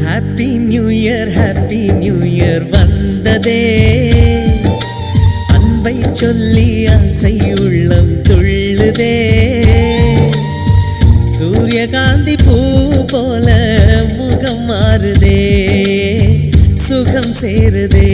Happy new year வந்ததே, அன்பை சொல்லி ஆசை உள்ளம் துள்ளுதே. சூரியகாந்தி பூ போல முகம் மாறுதே, சுகம் சேருதே.